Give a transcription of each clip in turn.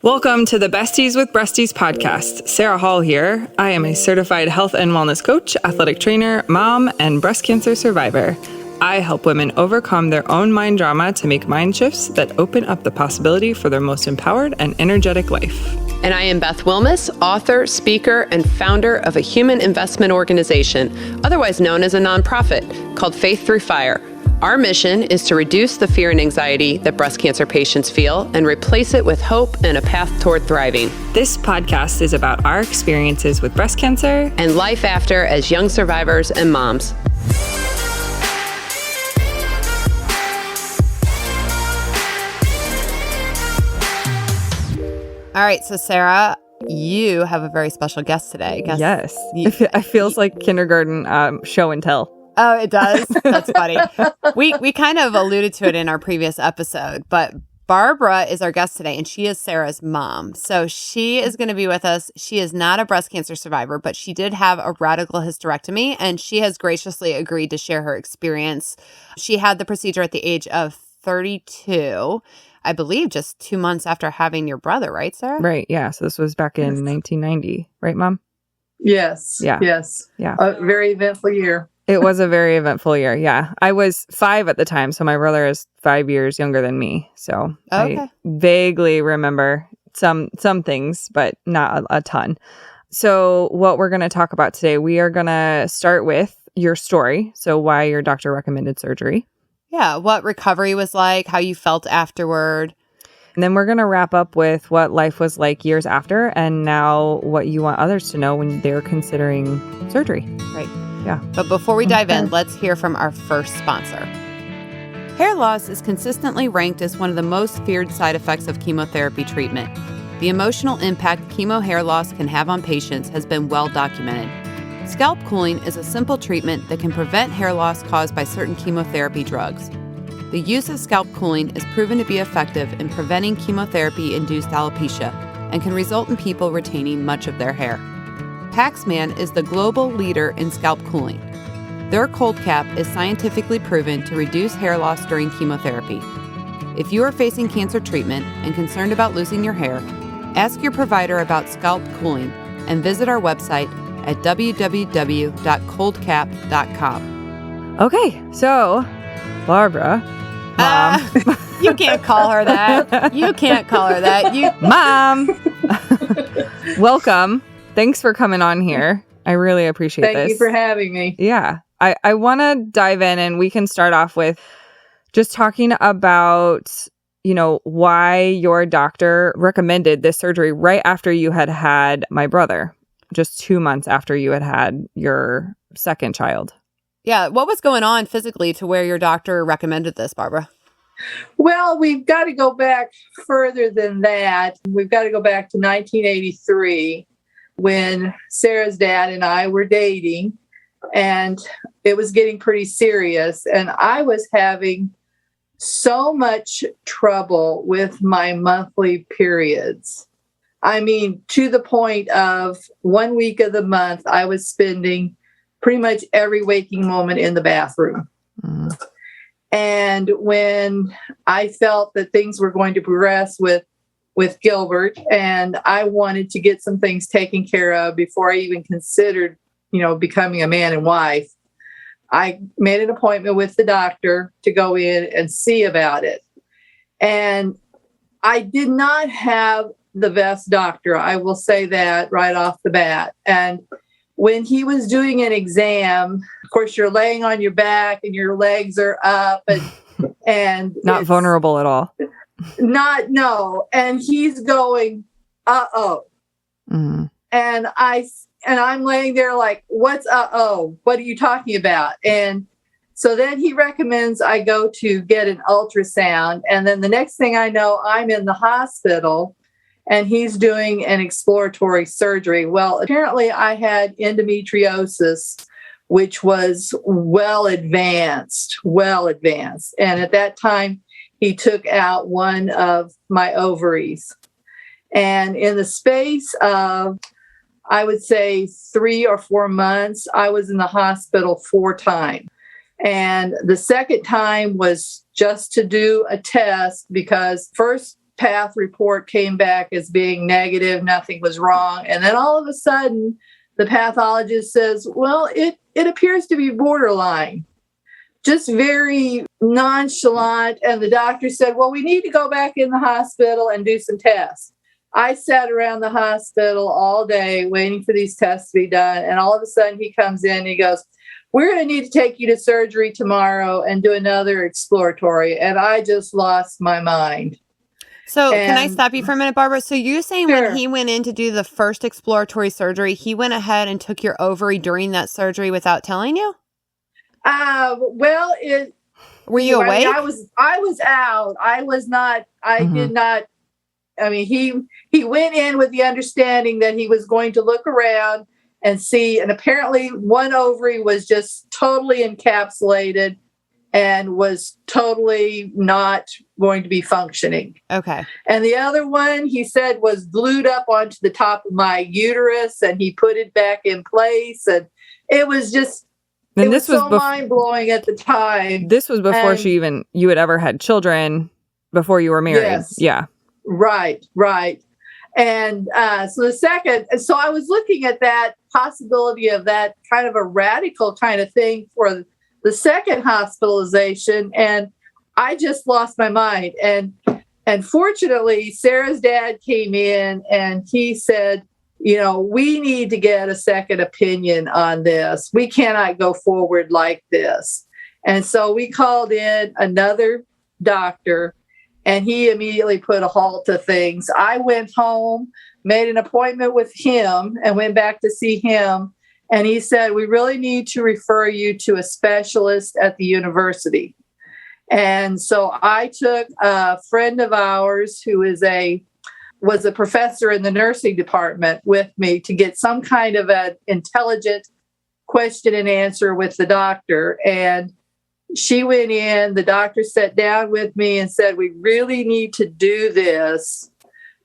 Welcome to the Besties with Breasties podcast. Sarah Hall here. I am a certified health and wellness coach, athletic trainer, mom, and breast cancer survivor. I help women overcome their own mind drama to make mind shifts that open up the possibility for their most empowered and energetic life. And I am Beth Wilmus, author, speaker, and founder of a human investment organization, otherwise known as a nonprofit, called Faith Through Fire. Our mission is to reduce the fear and anxiety that breast cancer patients feel and replace it with hope and a path toward thriving. This podcast is about our experiences with breast cancer and life after as young survivors and moms. All right, so Sarah, you have a very special guest today. Yes. It feels like kindergarten show and tell. Oh, it does? That's funny. We kind of alluded to it in our previous episode, but Barbara is our guest today, and she is Sarah's mom. So she is going to be with us. She is not a breast cancer survivor, but she did have a radical hysterectomy, and she has graciously agreed to share her experience. She had the procedure at the age of 32, I believe just 2 months after having your brother, right, Sarah? Right, yeah. So this was back in 1990, right, Mom? Yes. Yeah. Yes. Yeah. A very eventful year. It was a very eventful year, yeah. I was 5 at the time, so my brother is 5 years younger than me. So I vaguely remember some things, but not a ton. So what we're going to talk about today, we are going to start with your story. So why your doctor recommended surgery. Yeah, what recovery was like, how you felt afterward. And then we're going to wrap up with what life was like years after and now what you want others to know when they're considering surgery. Right. Yeah. But before we dive in, let's hear from our first sponsor. Hair loss is consistently ranked as one of the most feared side effects of chemotherapy treatment. The emotional impact chemo hair loss can have on patients has been well documented. Scalp cooling is a simple treatment that can prevent hair loss caused by certain chemotherapy drugs. The use of scalp cooling is proven to be effective in preventing chemotherapy-induced alopecia and can result in people retaining much of their hair. Paxman is the global leader in scalp cooling. Their cold cap is scientifically proven to reduce hair loss during chemotherapy. If you are facing cancer treatment and concerned about losing your hair, ask your provider about scalp cooling and visit our website at www.coldcap.com. Okay, so Barbara, Mom. You can't call her that. You can't call her that. Mom. Welcome. Thanks for coming on here. I really appreciate this. Thank you for having me. Yeah. I want to dive in and we can start off with just talking about, why your doctor recommended this surgery right after you had had my brother, just 2 months after you had your second child. Yeah. What was going on physically to where your doctor recommended this, Barbara? Well, we've got to go back further than that. We've got to go back to 1983 when Sarah's dad and I were dating, and it was getting pretty serious. And I was having so much trouble with my monthly periods. I mean, to the point of 1 week of the month, I was spending pretty much every waking moment in the bathroom. Mm. And when I felt that things were going to progress with Gilbert, and I wanted to get some things taken care of before I even considered, becoming a man and wife, I made an appointment with the doctor to go in and see about it. And I did not have the best doctor. I will say that right off the bat. And when he was doing an exam, of course, you're laying on your back and your legs are up and not vulnerable at all. No. And he's going, uh-oh. Mm. And I'm laying there like, what's uh-oh? What are you talking about? And so then he recommends I go to get an ultrasound. And then the next thing I know, I'm in the hospital and he's doing an exploratory surgery. Well, apparently I had endometriosis, which was well advanced. And at that time, he took out one of my ovaries. And in the space of, I would say 3 or 4 months, I was in the hospital 4 times. And the second time was just to do a test because first path report came back as being negative, nothing was wrong. And then all of a sudden, the pathologist says, well, it appears to be borderline, just very nonchalant. And the doctor said, well, we need to go back in the hospital and do some tests. I sat around the hospital all day waiting for these tests to be done. And all of a sudden he comes in and he goes, we're going to need to take you to surgery tomorrow and do another exploratory. And I just lost my mind. So can I stop you for a minute, Barbara? So you're saying when he went in to do the first exploratory surgery, he went ahead and took your ovary during that surgery without telling you? Well, were you awake? I was out. I was not, did not. I mean, he went in with the understanding that he was going to look around and see, and apparently one ovary was just totally encapsulated and was totally not going to be functioning. Okay. And the other one, he said, was glued up onto the top of my uterus, and he put it back in place. And it was just, it was so mind-blowing at the time. This was before you had ever had children, before you were married. Yes. Yeah. Right. And so I was looking at that possibility of that kind of a radical kind of thing for the second hospitalization, and I just lost my mind. And fortunately, Sarah's dad came in and he said, we need to get a second opinion on this. We cannot go forward like this. And so we called in another doctor, and he immediately put a halt to things. I went home, made an appointment with him, and went back to see him. And he said, we really need to refer you to a specialist at the university. And so I took a friend of ours who was a professor in the nursing department with me to get some kind of an intelligent question and answer with the doctor. And she went in, the doctor sat down with me and said, we really need to do this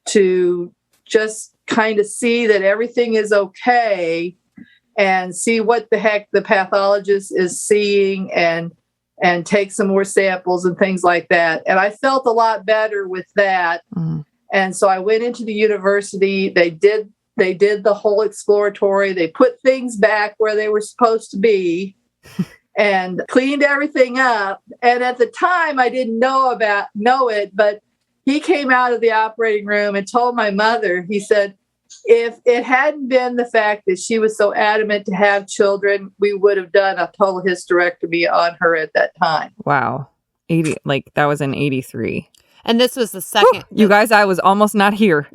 to just kind of see that everything is okay and see what the heck the pathologist is seeing and take some more samples and things like that. And I felt a lot better with that. Mm. And so I went into the university. They did the whole exploratory. They put things back where they were supposed to be and cleaned everything up. And at the time, I didn't know it, but he came out of the operating room and told my mother, he said, if it hadn't been the fact that she was so adamant to have children, we would have done a total hysterectomy on her at that time. Wow. That was in 83. And this was the second. Whew, you guys, I was almost not here.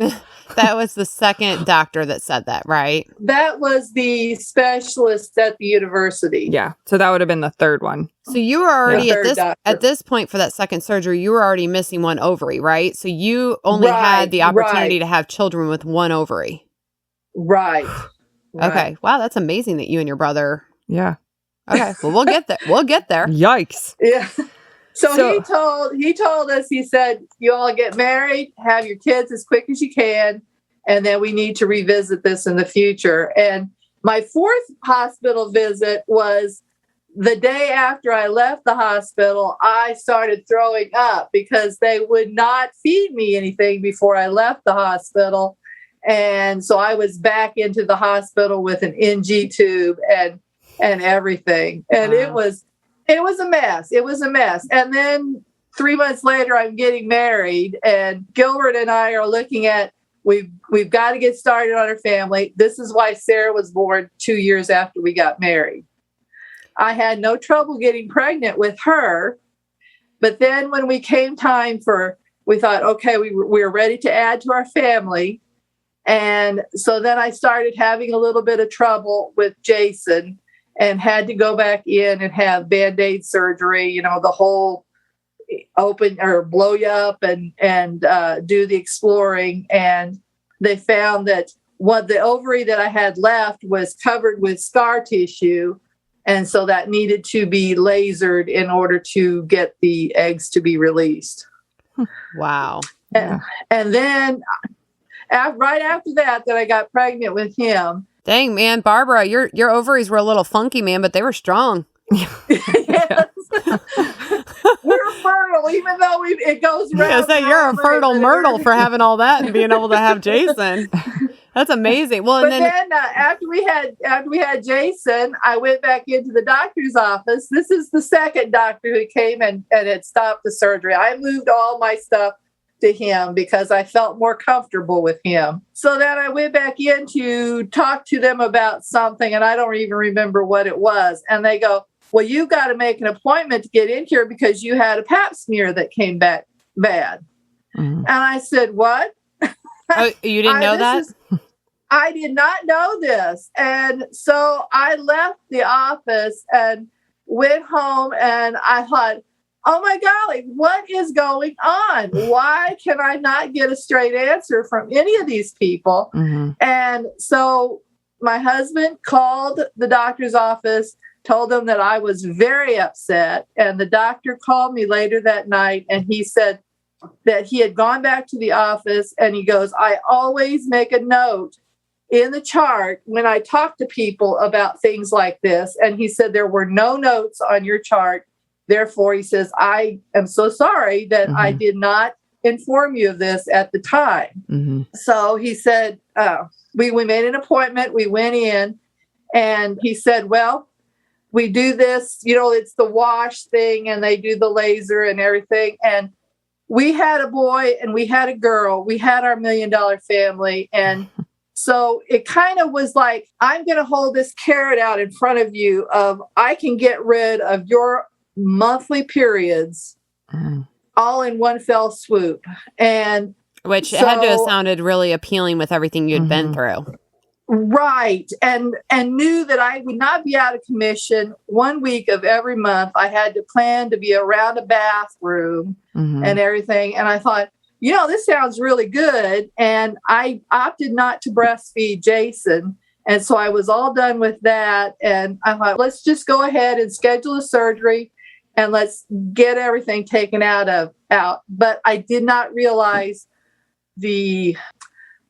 That was the second doctor that said that, right? That was the specialist at the university. Yeah. So that would have been the third one. So you were already at this point for that second surgery, you were already missing one ovary, right? So you only had the opportunity to have children with one ovary. Right. Okay. Wow. That's amazing that you and your brother. Yeah. Okay. Well, we'll get there. We'll get there. Yikes. Yeah. So he told us, he said, you all get married, have your kids as quick as you can, and then we need to revisit this in the future. And my fourth hospital visit was the day after I left the hospital. I started throwing up because they would not feed me anything before I left the hospital. And so I was back into the hospital with an NG tube and everything. And wow. It was a mess. It was a mess. And then 3 months later, I'm getting married, and Gilbert and I are looking at, we've got to get started on our family. This is why Sarah was born 2 years after we got married. I had no trouble getting pregnant with her. But then when we came time we thought, okay, we're ready to add to our family. And so then I started having a little bit of trouble with Jason, and had to go back in and have Band-Aid surgery, the whole open or blow you up and do the exploring. And they found that the ovary that I had left was covered with scar tissue. And so that needed to be lasered in order to get the eggs to be released. Wow. And then right after that I got pregnant with him. Dang, man, Barbara, your ovaries were a little funky, man, but they were strong. Yes. We're fertile, even though it goes round. I was gonna say, you're a fertile myrtle for having all that and being able to have Jason. That's amazing. Well, but then after we had Jason, I went back into the doctor's office. This is the second doctor who came and had stopped the surgery. I moved all my stuff to him because I felt more comfortable with him. So then I went back in to talk to them about something, and I don't even remember what it was. And they go, well, you've got to make an appointment to get in here because you had a pap smear that came back bad. Mm-hmm. And I said, what? Oh, you didn't know that? I did not know this. And so I left the office and went home, and I thought, oh my golly, what is going on? Why can I not get a straight answer from any of these people? Mm-hmm. And so my husband called the doctor's office, told them that I was very upset. And the doctor called me later that night, and he said that he had gone back to the office, and he goes, I always make a note in the chart when I talk to people about things like this. And he said there were no notes on your chart. Therefore, he says, I am so sorry that I did not inform you of this at the time. Mm-hmm. So he said, we made an appointment. We went in, and he said, well, we do this, it's the wash thing, and they do the laser and everything. And we had a boy and we had a girl. We had our $1 million family. And so it kind of was like, I'm going to hold this carrot out in front of you of I can get rid of your monthly periods all in one fell swoop. And which had to have sounded really appealing with everything you'd been through. Right. And knew that I would not be out of commission 1 week of every month. I had to plan to be around a bathroom and everything. And I thought, this sounds really good. And I opted not to breastfeed Jason. And so I was all done with that. And I thought, let's just go ahead and schedule a surgery and let's get everything taken out. But I did not realize the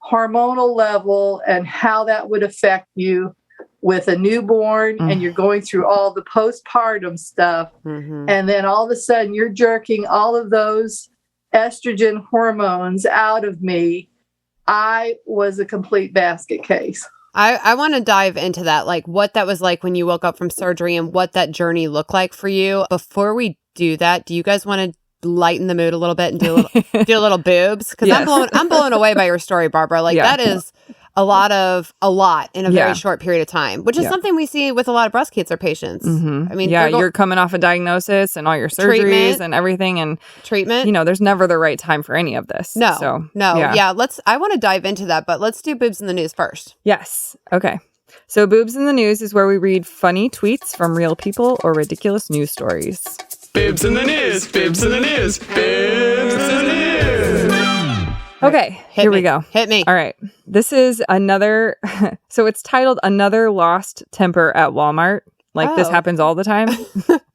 hormonal level and how that would affect you with a newborn, and you're going through all the postpartum stuff. And then all of a sudden you're jerking all of those estrogen hormones out of me. I was a complete basket case. I want to dive into that, like what that was like when you woke up from surgery and what that journey looked like for you. Before we do that, do you guys want to lighten the mood a little bit and do a little boobs? Because yes. I'm blown away by your story, Barbara. Like that is a lot in a very short period of time, which is something we see with a lot of breast cancer patients. I mean, you're coming off a diagnosis and all your surgeries and everything, and treatment. There's never the right time for any of this. No. Yeah. I want to dive into that, but let's do boobs in the news first. Yes. Okay. So boobs in the news is where we read funny tweets from real people or ridiculous news stories. Boobs in the news. Boobs in the news. Boobs in the news. Okay, here we go. Hit me. All right. This is another, so it's titled Another Lost Temper at Walmart. Like this happens all the time.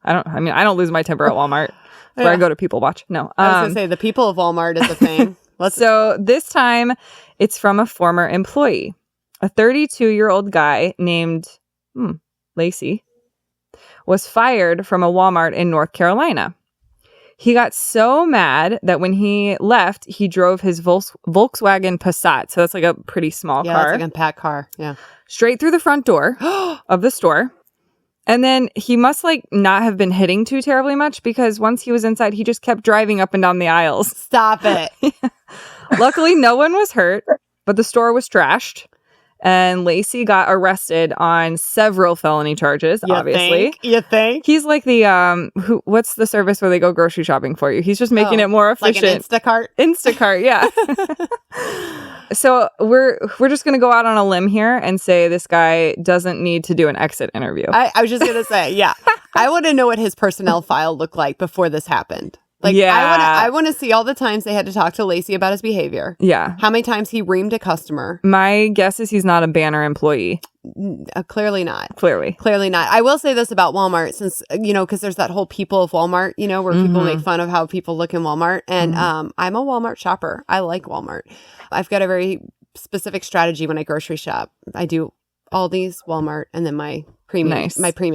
I don't lose my temper at Walmart where I go to People Watch. No. I was going to say the people of Walmart is a thing. So this time it's from a former employee. A 32-year-old guy named Lacey was fired from a Walmart in North Carolina. He got so mad that when he left, he drove his Volkswagen Passat. So that's like a pretty small car. Yeah, it's like a packed car. Yeah. Straight through the front door of the store. And then he must not have been hitting too terribly much, because once he was inside, he just kept driving up and down the aisles. Stop it. Luckily, no one was hurt, but the store was trashed. And Lacey got arrested on several felony charges, obviously. You think? He's like the, what's the service where they go grocery shopping for you? He's just making it more efficient. Like an Instacart? Instacart, yeah. So we're just going to go out on a limb here and say this guy doesn't need to do an exit interview. I was just going to say, yeah. I want to know what his personnel file looked like before this happened. I want to see all the times they had to talk to Lacey about his behavior. Yeah. How many times he reamed a customer. My guess is he's not a banner employee. Clearly not. Clearly not. I will say this about Walmart, since, because there's that whole people of Walmart, where people make fun of how people look in Walmart. And I'm a Walmart shopper. I like Walmart. I've got a very specific strategy when I grocery shop. I do Aldi's, Walmart, and then my premium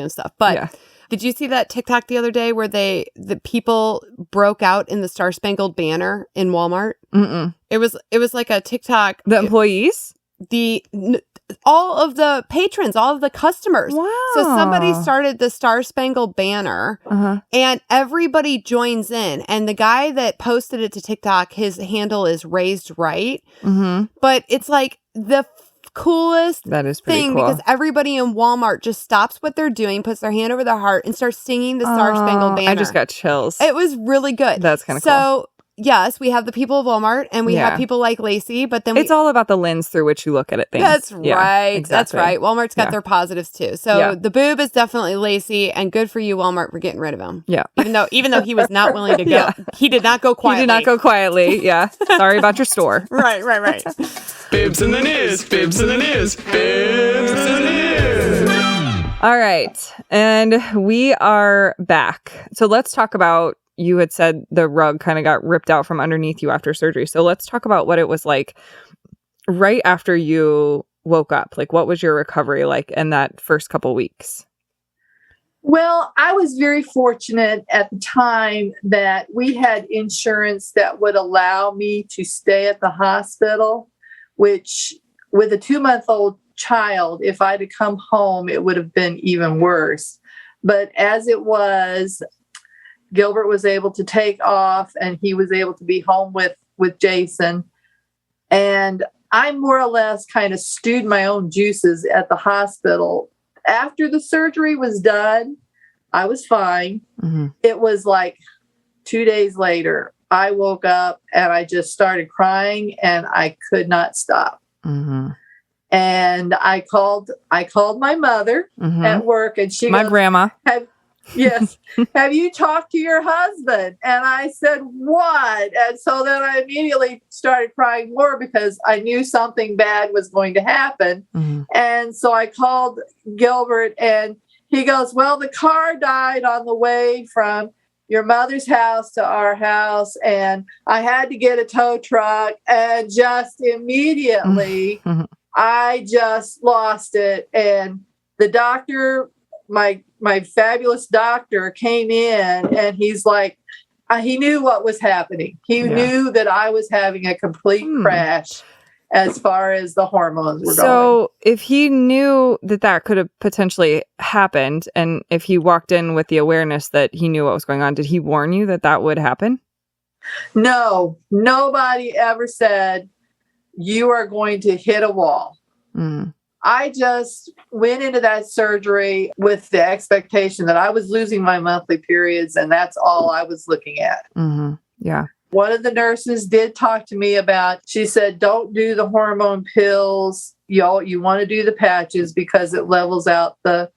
stuff. But Did you see that TikTok the other day where the people broke out in the Star Spangled Banner in Walmart? Mm-mm. It was like a TikTok. The employees? All of the patrons, all of the customers. Wow. So somebody started the Star Spangled Banner and everybody joins in. And the guy that posted it to TikTok, his handle is Raised Right. Mm-hmm. But it's like the coolest that is pretty thing cool. because everybody in Walmart just stops what they're doing, puts their hand over their heart, and starts singing the Star Spangled Banner. I just got chills. It was really good. That's kind of cool. So, yes, we have the people of Walmart and we have people like Lacey, but then it's all about the lens through which you look at things. That's right. Exactly. That's right. Walmart's got their positives too. So the boob is definitely Lacey, and good for you, Walmart, for getting rid of him. Yeah. Even though he was not willing to go. He did not go quietly. He did not go quietly. Yeah. Sorry about your store. Right. Bibs in the news. Bibs in the news. Bibs in the news. All right. And we are back. So let's talk about, you had said the rug kind of got ripped out from underneath you after surgery. So let's talk about what it was like right after you woke up. Like, what was your recovery like in that first couple weeks? Well, I was very fortunate at the time that we had insurance that would allow me to stay at the hospital, which with a 2-month-old child, if I'd have come home, it would have been even worse. But as it was, Gilbert was able to take off and he was able to be home with Jason. And I more or less kind of stewed my own juices at the hospital. After the surgery was done, I was fine. Mm-hmm. It was like 2 days later, I woke up and I just started crying and I could not stop. Mm-hmm. And I called my mother at work, and she goes, grandma. Yes. Have you talked to your husband? And I said, what? And so then I immediately started crying more because I knew something bad was going to happen. Mm-hmm. And so I called Gilbert and he goes, well, the car died on the way from your mother's house to our house. And I had to get a tow truck. And just immediately, I just lost it. And the doctor, my fabulous doctor, came in and he's like, he knew what was happening. He knew that I was having a complete crash as far as the hormones were going. So if he knew that could have potentially happened, and if he walked in with the awareness that he knew what was going on, did he warn you that would happen? No, nobody ever said you are going to hit a wall. Mm. I just went into that surgery with the expectation that I was losing my monthly periods, and that's all I was looking at. Mm-hmm. Yeah. One of the nurses did talk to me about, she said, don't do the hormone pills. You want to do the patches because it levels out the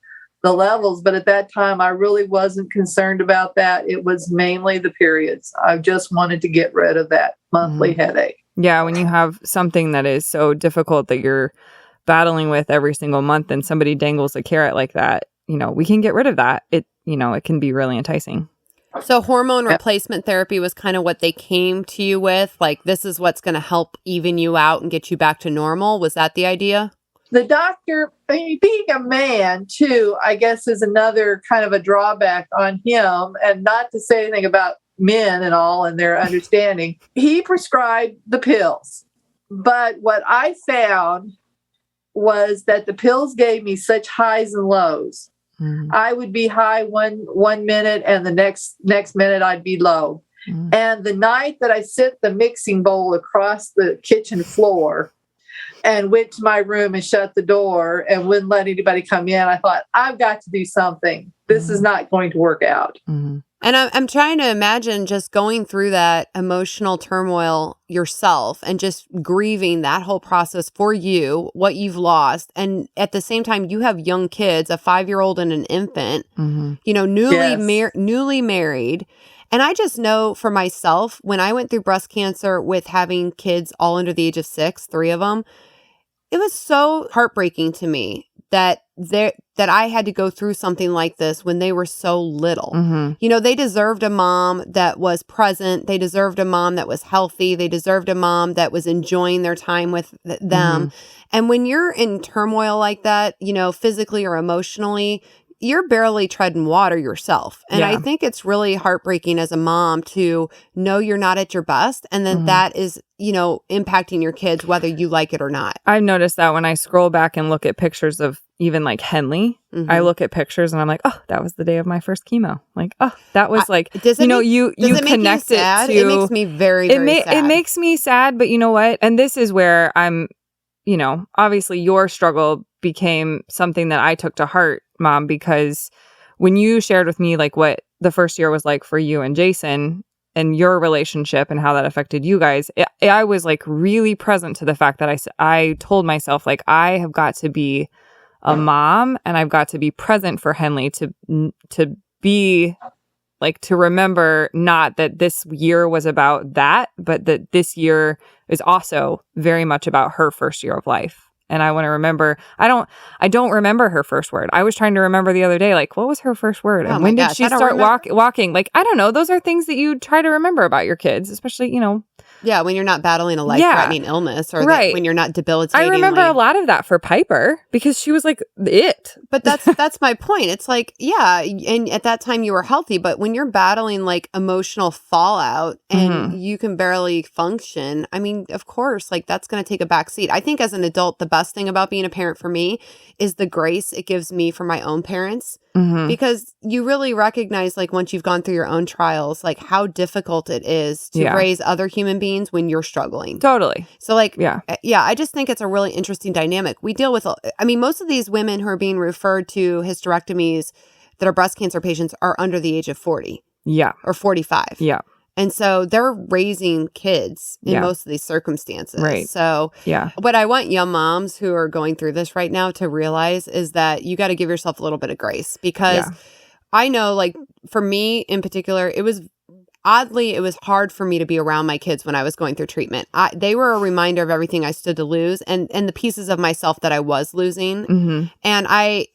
levels. But at that time, I really wasn't concerned about that. It was mainly the periods. I just wanted to get rid of that monthly headache. Yeah. When you have something that is so difficult that you're battling with every single month and somebody dangles a carrot like that, we can get rid of that. It can be really enticing. So hormone replacement therapy was kind of what they came to you with? Like, this is what's going to help even you out and get you back to normal? Was that the idea? The doctor, being a man, too, I guess is another kind of a drawback on him. And not to say anything about men and all and their understanding. He prescribed the pills. But what I found was that the pills gave me such highs and lows. Mm-hmm. I would be high one minute and the next minute I'd be low. Mm-hmm. And the night that I sent the mixing bowl across the kitchen floor and went to my room and shut the door and wouldn't let anybody come in, I thought, I've got to do something. This is not going to work out. Mm-hmm. And I'm trying to imagine just going through that emotional turmoil yourself and just grieving that whole process for you, what you've lost. And at the same time, you have young kids, a 5-year-old and an infant, newly married. And I just know for myself, when I went through breast cancer with having kids all under the age of 6, 3 of them, it was so heartbreaking to me that I had to go through something like this when they were so little. Mm-hmm. They deserved a mom that was present. They deserved a mom that was healthy. They deserved a mom that was enjoying their time with them. Mm-hmm. And when you're in turmoil like that, physically or emotionally, you're barely treading water yourself. And I think it's really heartbreaking as a mom to know you're not at your best and then that is, impacting your kids whether you like it or not. I've noticed that when I scroll back and look at pictures of even like Henley, I look at pictures and I'm like, oh, that was the day of my first chemo. Like, oh, that was like, you connect it to. It makes me very sad. It makes me sad, but you know what? And this is where I'm, obviously your struggle became something that I took to heart, Mom, because when you shared with me like what the first year was like for you and Jason and your relationship and how that affected you guys, I was like really present to the fact that I told myself like I have got to be a mom and I've got to be present for Henley to be like to remember not that this year was about that, but that this year is also very much about her first year of life. And I want to remember, I don't remember her first word. I was trying to remember the other day, like, what was her first word? And when did she start walking? Like, I don't know. Those are things that you try to remember about your kids, especially, Yeah, when you're not battling a life-threatening illness or when you're not debilitating. I remember a lot of that for Piper because she was like it. But that's my point. It's like, yeah, and at that time you were healthy, but when you're battling like emotional fallout and you can barely function, I mean, of course, like that's going to take a back seat. I think as an adult, the best thing about being a parent for me is the grace it gives me for my own parents. Because you really recognize, like, once you've gone through your own trials, like how difficult it is to raise other human beings when you're struggling. Totally. So, like, I just think it's a really interesting dynamic. We deal with, I mean, most of these women who are being referred to hysterectomies that are breast cancer patients are under the age of 40. Yeah. Or 45. Yeah. And so they're raising kids in most of these circumstances. Right. So what I want young moms who are going through this right now to realize is that you got to give yourself a little bit of grace because I know, like, for me in particular, it was hard for me to be around my kids when I was going through treatment. They were a reminder of everything I stood to lose and the pieces of myself that I was losing. And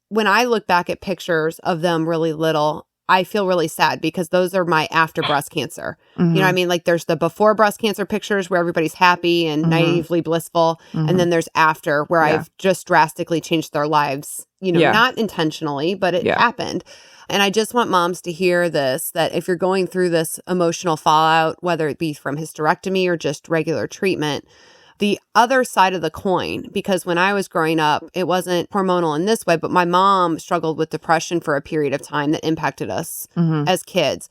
when I look back at pictures of them really little, I feel really sad because those are my after breast cancer. You know what I mean? Like there's the before breast cancer pictures where everybody's happy and naively blissful. And then there's after where I've just drastically changed their lives, not intentionally, but it happened. And I just want moms to hear this, that if you're going through this emotional fallout, whether it be from hysterectomy or just regular treatment, the other side of the coin, because when I was growing up, it wasn't hormonal in this way, but my mom struggled with depression for a period of time that impacted us as kids.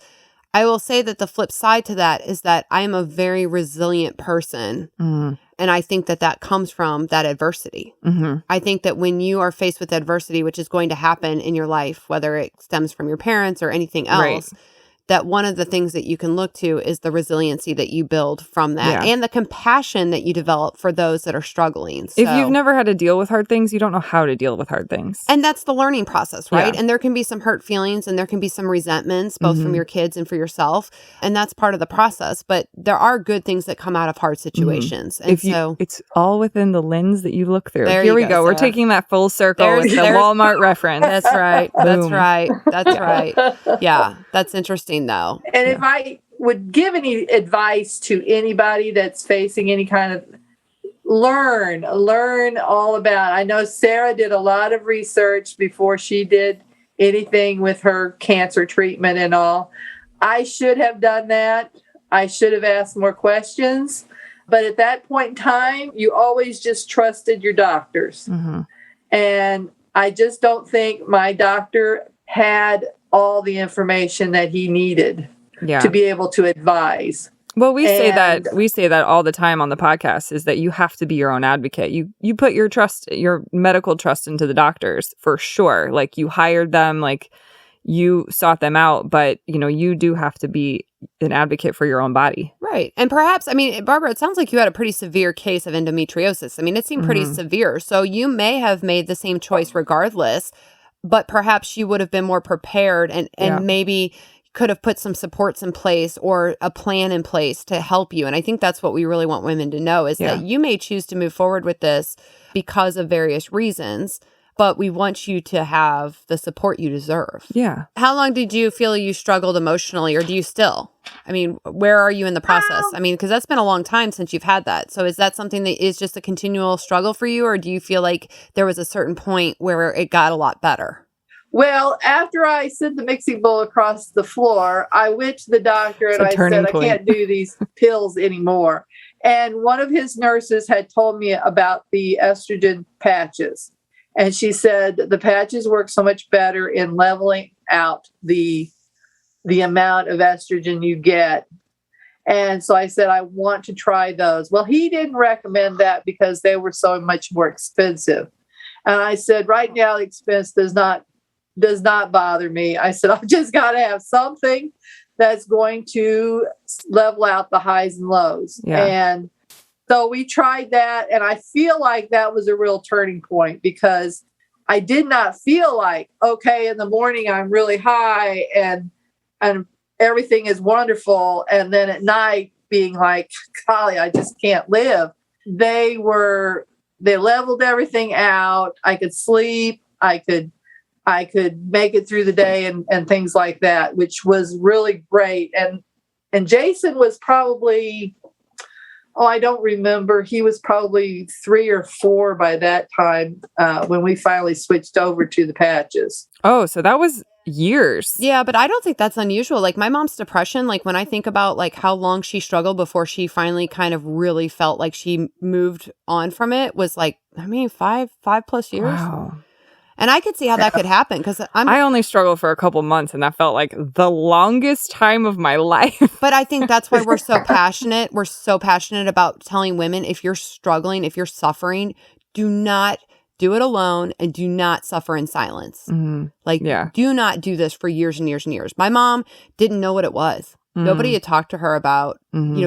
I will say that the flip side to that is that I am a very resilient person. And I think that comes from that adversity. I think that when you are faced with adversity, which is going to happen in your life, whether it stems from your parents or anything else, that one of the things that you can look to is the resiliency that you build from that and the compassion that you develop for those that are struggling. So, if you've never had to deal with hard things, you don't know how to deal with hard things. And that's the learning process, right? And there can be some hurt feelings and there can be some resentments, both from your kids and for yourself. And that's part of the process. But there are good things that come out of hard situations. And it's all within the lens that you look through. Here we go. Sarah. We're taking that full circle with the Walmart reference. That's right. That's right. That's right. Yeah, that's interesting. Though. And if I would give any advice to anybody that's facing any kind of learn all about, I know Sarah did a lot of research before she did anything with her cancer treatment and all. I should have done that. I should have asked more questions. But at that point in time, you always just trusted your doctors. And I just don't think my doctor had all the information that he needed to be able to advise. Well, we say that all the time on the podcast is that you have to be your own advocate. You put your medical trust into the doctors for sure. Like you hired them, like you sought them out, but you do have to be an advocate for your own body. Right. And perhaps, I mean, Barbara, it sounds like you had a pretty severe case of endometriosis. I mean, it seemed pretty severe. So you may have made the same choice regardless. But perhaps you would have been more prepared and maybe could have put some supports in place or a plan in place to help you. And I think that's what we really want women to know is that you may choose to move forward with this because of various reasons, but we want you to have the support you deserve. Yeah. How long did you feel you struggled emotionally, or do you still? I mean, where are you in the process? I mean, because that's been a long time since you've had that. So is that something that is just a continual struggle for you, or do you feel like there was a certain point where it got a lot better? Well, after I sent the mixing bowl across the floor, I went to the doctor and I said, I can't do these pills anymore. And one of his nurses had told me about the estrogen patches. And she said the patches work so much better in leveling out the amount of estrogen you get. And so I said, I want to try those. Well, he didn't recommend that because they were so much more expensive. And I said, right now, the expense does not bother me. I said, I've just got to have something that's going to level out the highs and lows. Yeah. And so we tried that. And I feel like that was a real turning point because I did not feel like, okay, in the morning, I'm really high and everything is wonderful. And then at night being like, golly, I just can't live. They leveled everything out. I could sleep. I could make it through the day and things like that, which was really great. And Jason was probably, I don't remember. He was probably 3 or 4 by that time when we finally switched over to the patches. Oh, so that was years. Yeah, but I don't think that's unusual. Like my mom's depression, like when I think about like how long she struggled before she finally kind of really felt like she moved on from it was like, I mean, 5+ years. Wow. And I could see how that could happen because I only struggled for a couple months and that felt like the longest time of my life. But I think that's why we're so passionate. We're so passionate about telling women, if you're struggling, if you're suffering, do not do it alone and do not suffer in silence. Mm-hmm. Do not do this for years and years and years. My mom didn't know what it was. Mm-hmm. Nobody had talked to her about,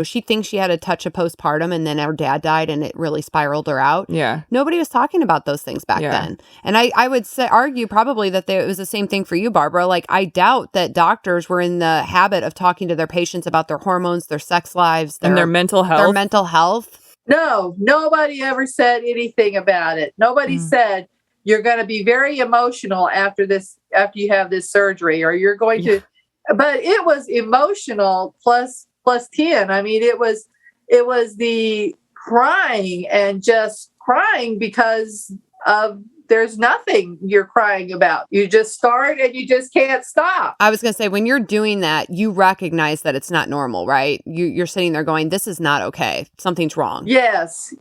she thinks she had a touch of postpartum and then her dad died and it really spiraled her out. Yeah. Nobody was talking about those things back then. And I would argue probably that it was the same thing for you, Barbara. Like, I doubt that doctors were in the habit of talking to their patients about their hormones, their sex lives, and their mental health. No, nobody ever said anything about it. Nobody said you're going to be very emotional after you have this surgery, or you're going to. But it was emotional plus 10. I mean, it was the crying and just crying because of there's nothing you're crying about. You just start and you just can't stop. I was going to say, when you're doing that, you recognize that it's not normal, right? You're sitting there going, this is not okay. Something's wrong. Yes.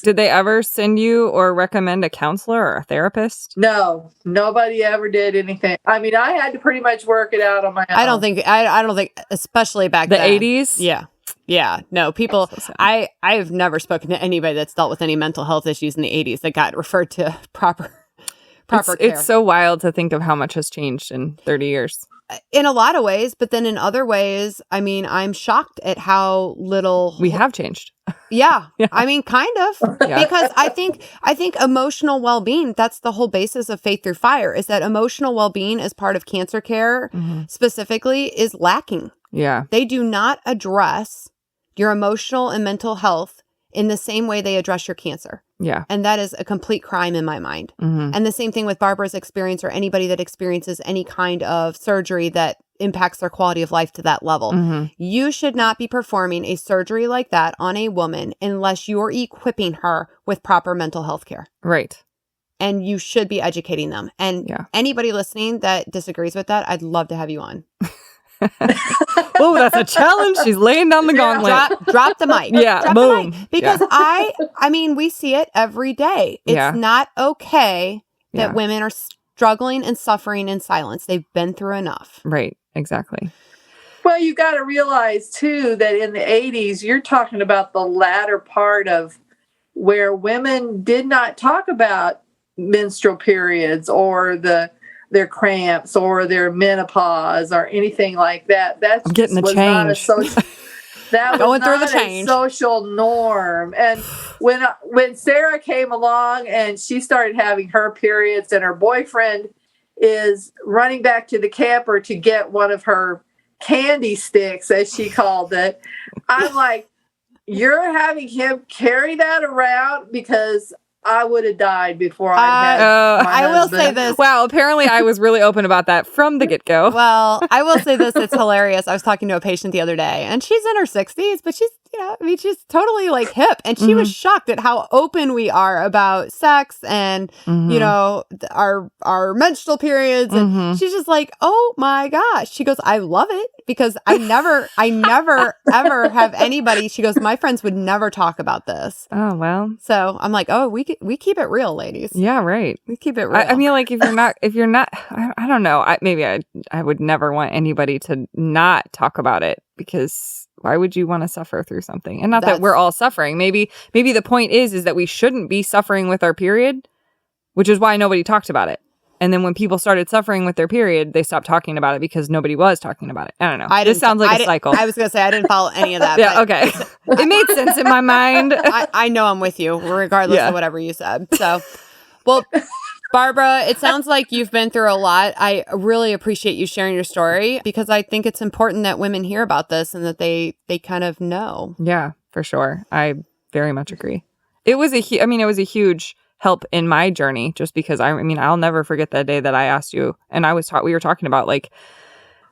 Did they ever send you or recommend a counselor or a therapist? No, nobody ever did anything. I mean, I had to pretty much work it out on my own. I don't think, especially back then. The 80s? Yeah. Yeah, no, people, so I've never spoken to anybody that's dealt with any mental health issues in the 80s that got referred to proper care. It's so wild to think of how much has changed in 30 years. In a lot of ways, but then in other ways, I mean, I'm shocked at how little we have changed. Yeah. I mean, kind of. Yeah. Because I think emotional well-being, that's the whole basis of Faith Through Fire, is that emotional well-being as part of cancer care specifically is lacking. Yeah. They do not address your emotional and mental health in the same way they address your cancer. Yeah. And that is a complete crime in my mind. Mm-hmm. And the same thing with Barbara's experience, or anybody that experiences any kind of surgery that impacts their quality of life to that level. Mm-hmm. You should not be performing a surgery like that on a woman unless you're equipping her with proper mental health care. Right. And you should be educating them. And anybody listening that disagrees with that, I'd love to have you on. Oh, that's a challenge. She's laying down the gauntlet. Drop the mic. Yeah, drop boom. The mic. Because I mean, we see it every day. It's not okay that women are struggling and suffering in silence. They've been through enough. Right, exactly. Well, you got to realize, too, that in the 80s, you're talking about the latter part of where women did not talk about menstrual periods or their cramps or their menopause or anything like that. That's I'm getting the change. Not a social, that going was through not the change. A social norm. And when Sarah came along and she started having her periods, and her boyfriend is running back to the camper to get one of her candy sticks, as she called it, I'm like, you're having him carry that around? Because I would have died before I had my husband. I will say this. Wow, apparently I was really open about that from the get-go. Well, I will say this. It's hilarious. I was talking to a patient the other day, and she's in her 60s, but she's she's totally like hip. And she was shocked at how open we are about sex and, our menstrual periods. And she's just like, oh my gosh. She goes, I love it because I never ever have anybody. She goes, my friends would never talk about this. Oh, well. So I'm like, oh, we keep it real, ladies. Yeah, right. We keep it real. I mean, like if you're not, I don't know. I would never want anybody to not talk about it because why would you want to suffer through something? And not that we're all suffering. Maybe the point is that we shouldn't be suffering with our period, which is why nobody talked about it. And then when people started suffering with their period, they stopped talking about it because nobody was talking about it. I don't know. This sounds like a cycle. I was going to say, I didn't follow any of that. Yeah, okay. It made sense in my mind. I know I'm with you, regardless of whatever you said. So, well, Barbara, it sounds like you've been through a lot. I really appreciate you sharing your story because I think it's important that women hear about this and that they kind of know. Yeah, for sure. I very much agree. It was a huge help in my journey just because I'll never forget that day that I asked you and we were talking about like,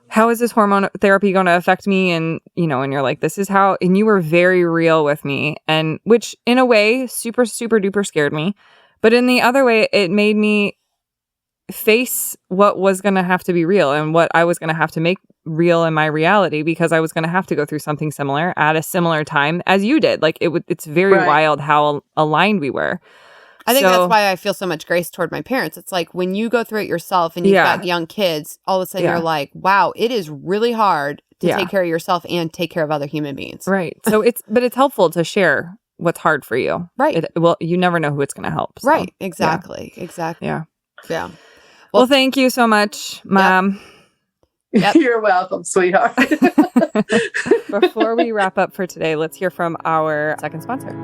how is this hormone therapy going to affect me? And, and you're like, this is how, and you were very real with me, and which in a way super, super duper scared me. But in the other way, it made me face what was going to have to be real and what I was going to have to make real in my reality because I was going to have to go through something similar at a similar time as you did. Like it's very wild how aligned we were. I think that's why I feel so much grace toward my parents. It's like when you go through it yourself and you've got young kids, all of a sudden you're like, wow, it is really hard to take care of yourself and take care of other human beings. Right. So it's helpful to share what's hard for you. Right. You never know who it's going to help. So. Right. Exactly. Yeah. Exactly. Yeah. Yeah. Well, thank you so much, Mom. Yep. You're welcome, sweetheart. Before we wrap up for today, let's hear from our second sponsor.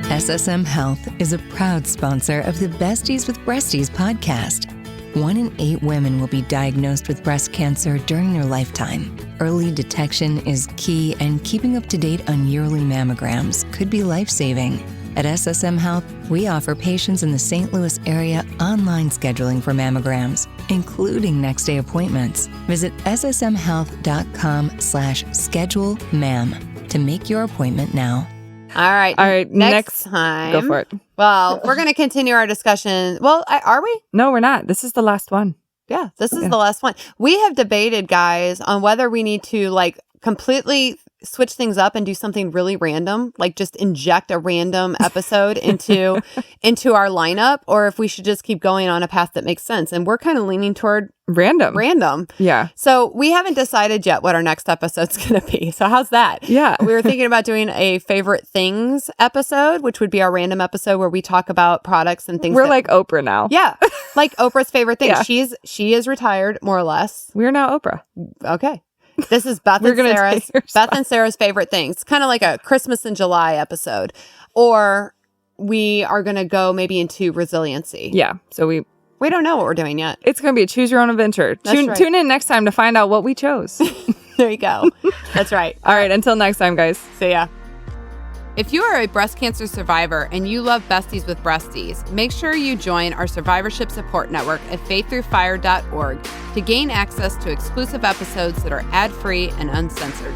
SSM Health is a proud sponsor of the Besties with Breasties podcast. 1 in 8 women will be diagnosed with breast cancer during their lifetime. Early detection is key, and keeping up to date on yearly mammograms could be life-saving. At SSM Health, we offer patients in the St. Louis area online scheduling for mammograms, including next-day appointments. Visit ssmhealth.com/schedule-mam to make your appointment now. All right. Next time. Go for it. Well, we're going to continue our discussion. Well, are we? No, we're not. This is the last one. Yeah, this is the last one. We have debated, guys, on whether we need to completely switch things up and do something really random, like just inject a random episode into our lineup, or if we should just keep going on a path that makes sense. And we're kind of leaning toward random. Yeah. So we haven't decided yet what our next episode's going to be. So how's that? Yeah. We were thinking about doing a favorite things episode, which would be our random episode where we talk about products and things. We're like Oprah now. Yeah. Like Oprah's favorite things. Yeah. She is retired, more or less. We're now Oprah. Okay. This is Beth and Sarah's favorite things. It's kind of like a Christmas in July episode. Or we are going to go maybe into resiliency. Yeah. So we don't know what we're doing yet. It's going to be a choose your own adventure. Tune in next time to find out what we chose. There you go. That's right. All right. Until next time, guys. See ya. If you are a breast cancer survivor and you love Besties with Breasties, make sure you join our survivorship support network at faiththroughfire.org to gain access to exclusive episodes that are ad-free and uncensored.